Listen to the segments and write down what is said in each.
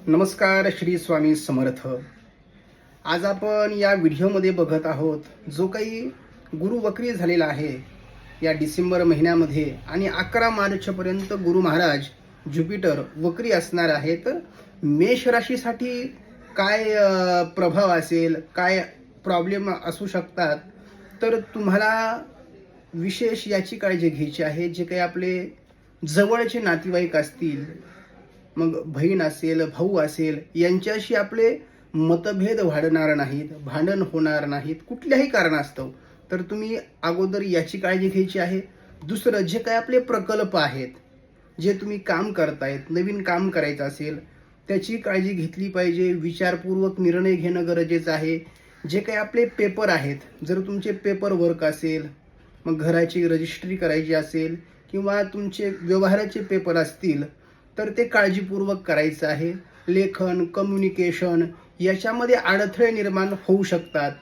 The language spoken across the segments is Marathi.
नमस्कार, श्री स्वामी समर्थ. आज आपण या व्हिडिओमध्ये बघत आहोत जो काही गुरु वक्री झालेला आहे या डिसेंबर महिन्यामध्ये आणि 11 मार्चपर्यंत गुरु महाराज ज्युपिटर वक्री असणार आहेत. मेष राशीसाठी काय प्रभाव असेल, काय प्रॉब्लेम असू शकतात, तर तुम्हाला विशेष याची काळजी घ्यायची आहे. जे काही आपले जवळचे नातेवाईक असतील, मग बहीण असेल, भाऊ असेल, यांच्याशी आपले मतभेद वाढणार नाहीत, भांडण होणार नाहीत कुठल्याही कारणास्तव. तर तुम्ही अगोदर याची काळजी घ्यायची आहे. दुसरं, जे काही आपले प्रकल्प आहेत, जे तुम्ही काम करतायत, नवीन काम करायचं असेल, त्याची काळजी घेतली पाहिजे. विचारपूर्वक निर्णय घेणं गरजेचं आहे. जे काही आपले पेपर आहेत, जर तुमचे पेपर वर्क असेल, मग घराची रजिस्ट्री करायची असेल किंवा तुमचे व्यवहाराचे पेपर असतील, तर ते काळजीपूर्वक करायचं आहे. लेखन, कम्युनिकेशन याच्यामध्ये अडथळे निर्माण होऊ शकतात.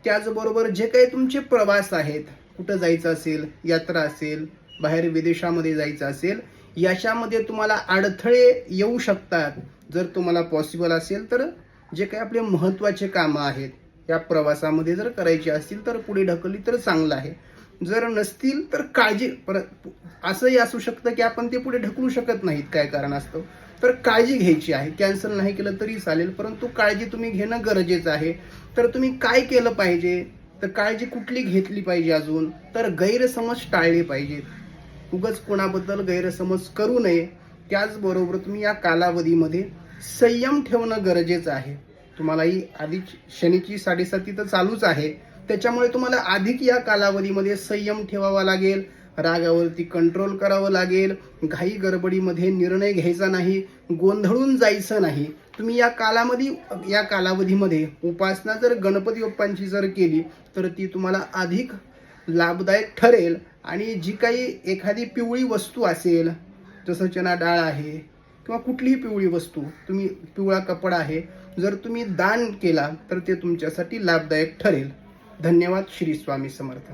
त्याचबरोबर जे काही तुमचे प्रवास आहेत, कुठं जायचं असेल, यात्रा असेल, बाहेर विदेशामध्ये जायचं असेल, याच्यामध्ये तुम्हाला अडथळे येऊ शकतात. जर तुम्हाला पॉसिबल असेल तर जे काही आपले महत्त्वाचे कामं आहेत या प्रवासामध्ये जर करायची असतील तर पुढे ढकलली तर चांगलं आहे. जर नसतील तर काळजी असंही असू शकतं की आपण ते पुढे ढकलू शकत नाहीत काय कारणास्तव, तर काळजी घ्यायची आहे. कॅन्सल नाही केलं तरी चालेल, परंतु काळजी तुम्ही घेणं गरजेचं आहे. तर तुम्ही काय केलं पाहिजे, तर काळजी कुठली घेतली पाहिजे अजून, तर गैरसमज टाळले पाहिजेत. उगाच कोणाबद्दल गैरसमज करू नये. त्याचबरोबर तुम्ही या कालावधीमध्ये संयम ठेवणं गरजेचं आहे. तुम्हालाही आधी शनीची 7.5 तर चालूच आहे, त्याच्यामुळे तुम्हाला अधिक या कालावधीमध्ये संयम ठेवावा लागेल. रागावरती कंट्रोल करावं लागेल. घाई गडबडीमध्ये निर्णय घ्यायचा नाही, गोंधळून जायचं नाही. तुम्ही या कालावधीमध्ये उपासना जर गणपती बाप्पांची जर केली तर ती तुम्हाला अधिक लाभदायक ठरेल. आणि जी काही एखादी पिवळी वस्तू असेल, जसं चणा डाळ आहे किंवा कुठलीही पिवळी वस्तू, तुम्ही पिवळा कपडा आहे, जर तुम्ही दान केला तर ते तुमच्यासाठी लाभदायक ठरेल. धन्यवाद. श्री स्वामी समर्थ.